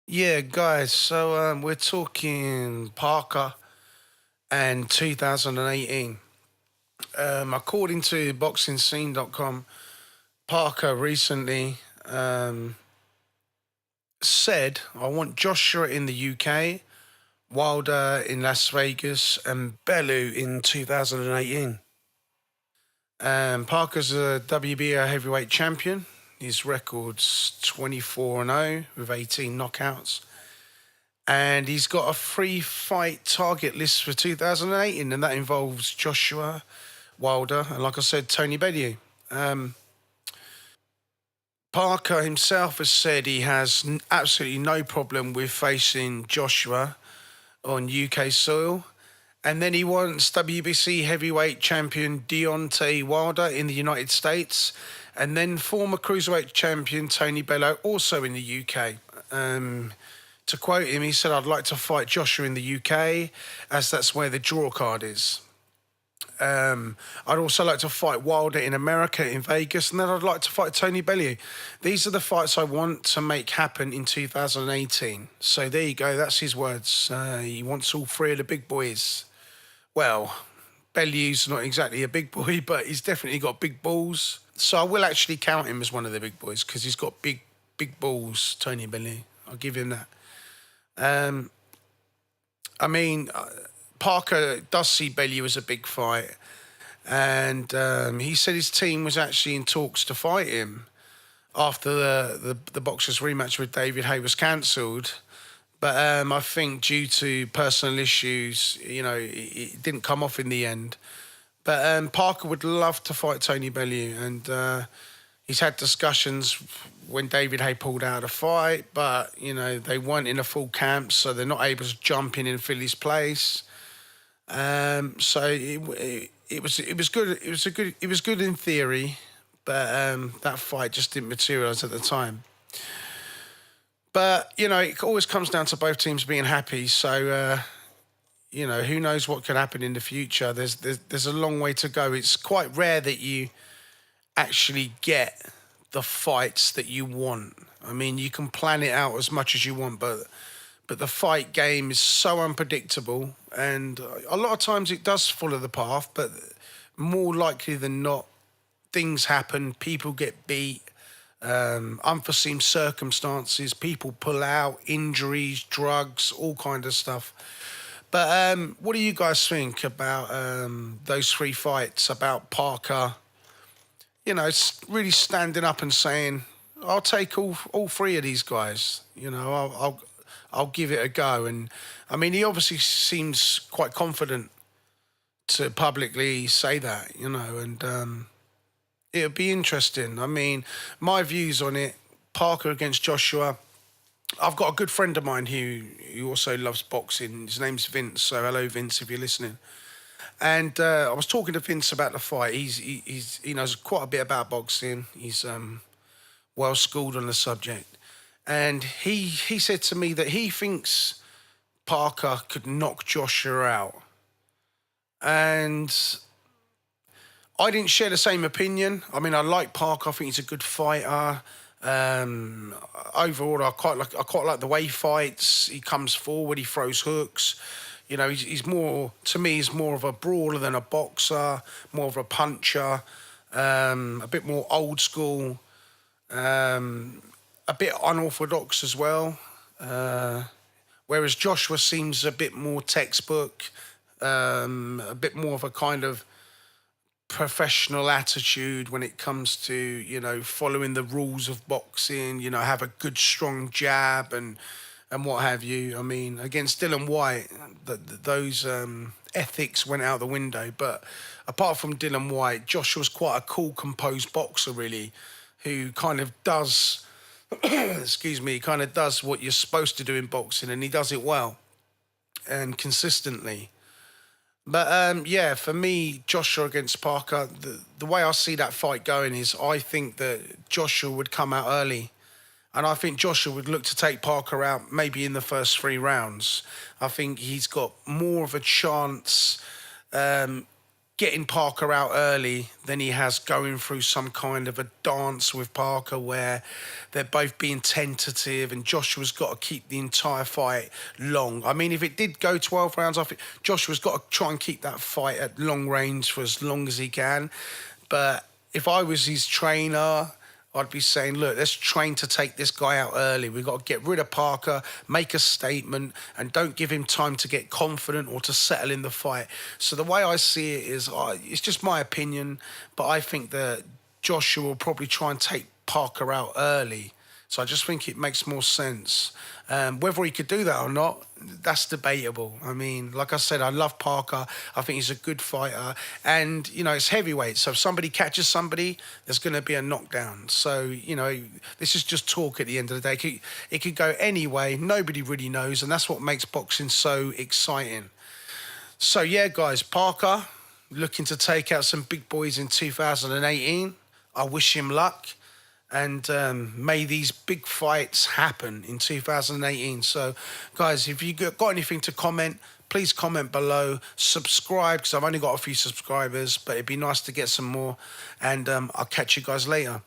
Yeah, guys. So we're talking Parker and 2018. According to BoxingScene.com, Parker recently said, "I want Joshua in the UK, Wilder in Las Vegas, and Bellew in 2018." Parker's a WBO heavyweight champion. His record's 24-0 with 18 knockouts. And he's got a free fight target list for 2018, and that involves Joshua Wilder and, like I said, Tony Bellew. Parker himself has said he has absolutely no problem with facing Joshua on UK soil. And then he wants WBC heavyweight champion Deontay Wilder in the United States. And then former cruiserweight champion Tony Bellew also in the UK. To quote him, he said, "I'd like to fight Joshua in the UK, as that's where the draw card is. I'd also like to fight Wilder in America, in Vegas, and then I'd like to fight Tony Bellew. These are the fights I want to make happen in 2018. So there you go, that's his words. He wants all three of the big boys. Well, Bellew's not exactly a big boy, but he's definitely got big balls. So I will actually count him as one of the big boys because he's got big balls, Tony Bellew. I'll give him that. Um, I mean, Parker does see Bellew as a big fight, and he said his team was actually in talks to fight him after the boxer's rematch with David Haye was cancelled. But I think due to personal issues, it didn't come off in the end. But Parker would love to fight Tony Bellew, and he's had discussions when David Haye pulled out of the fight, but they weren't in a full camp, so they're not able to jump in and fill his place. So it was good. It was good in theory, but that fight just didn't materialise at the time. But it always comes down to both teams being happy. So who knows what could happen in the future? There's a long way to go. It's quite rare that you actually get the fights that you want. I mean, you can plan it out as much as you want, but the fight game is so unpredictable, and a lot of times it does follow the path, but more likely than not, things happen, people get beat, unforeseen circumstances, people pull out, injuries, drugs, all kind of stuff. But what do you guys think about those three fights, about Parker, really standing up and saying, "I'll take all three of these guys. I'll give it a go." And I mean, he obviously seems quite confident to publicly say that, and it'll be interesting. I mean, my views on it: Parker against Joshua. I've got a good friend of mine who also loves boxing. His name's Vince. So hello, Vince, if you're listening. And I was talking to Vince about the fight. He knows quite a bit about boxing. He's well schooled on the subject, and he said to me that he thinks Parker could knock Joshua out. And I didn't share the same opinion. I mean, I like Parker. I think he's a good fighter. Um, Overall, I quite like the way he fights. He comes forward. He throws hooks. He's more, to me, he's more of a brawler than a boxer, more of a puncher, a bit more old school, a bit unorthodox as well. Whereas Joshua seems a bit more textbook, a bit more of a kind of professional attitude when it comes to following the rules of boxing. Have a good strong jab and what have you. I mean, against Dylan White, those ethics went out the window. But apart from Dylan White, Joshua's quite a cool, composed boxer, really, who kind of does, excuse me, kind of does what you're supposed to do in boxing, and he does it well and consistently. But yeah, for me, Joshua against Parker, the way I see that fight going is I think that Joshua would come out early. And I think Joshua would look to take Parker out maybe in the first three rounds. I think he's got more of a chance. getting Parker out early than he has going through some kind of a dance with Parker where they're both being tentative and Joshua's got to keep the entire fight long. I mean, if it did go 12 rounds, I think Joshua's got to try and keep that fight at long range for as long as he can. But if I was his trainer, I'd be saying, look, let's train to take this guy out early. We've got to get rid of Parker, make a statement, and don't give him time to get confident or to settle in the fight. So the way I see it is, it's just my opinion, but I think that Joshua will probably try and take Parker out early. So I just think it makes more sense. Whether he could do that or not, that's debatable. I mean, like I said, I love Parker. I think he's a good fighter. And, you know, it's heavyweight. So if somebody catches somebody, there's going to be a knockdown. So, you know, this is just talk at the end of the day. It could go any way. Nobody really knows. And that's what makes boxing so exciting. So, yeah, guys, Parker looking to take out some big boys in 2018. I wish him luck. And may these big fights happen in 2018. So, guys, if you got anything to comment, please comment below. Subscribe, because I've only got a few subscribers, but it'd be nice to get some more. And I'll catch you guys later.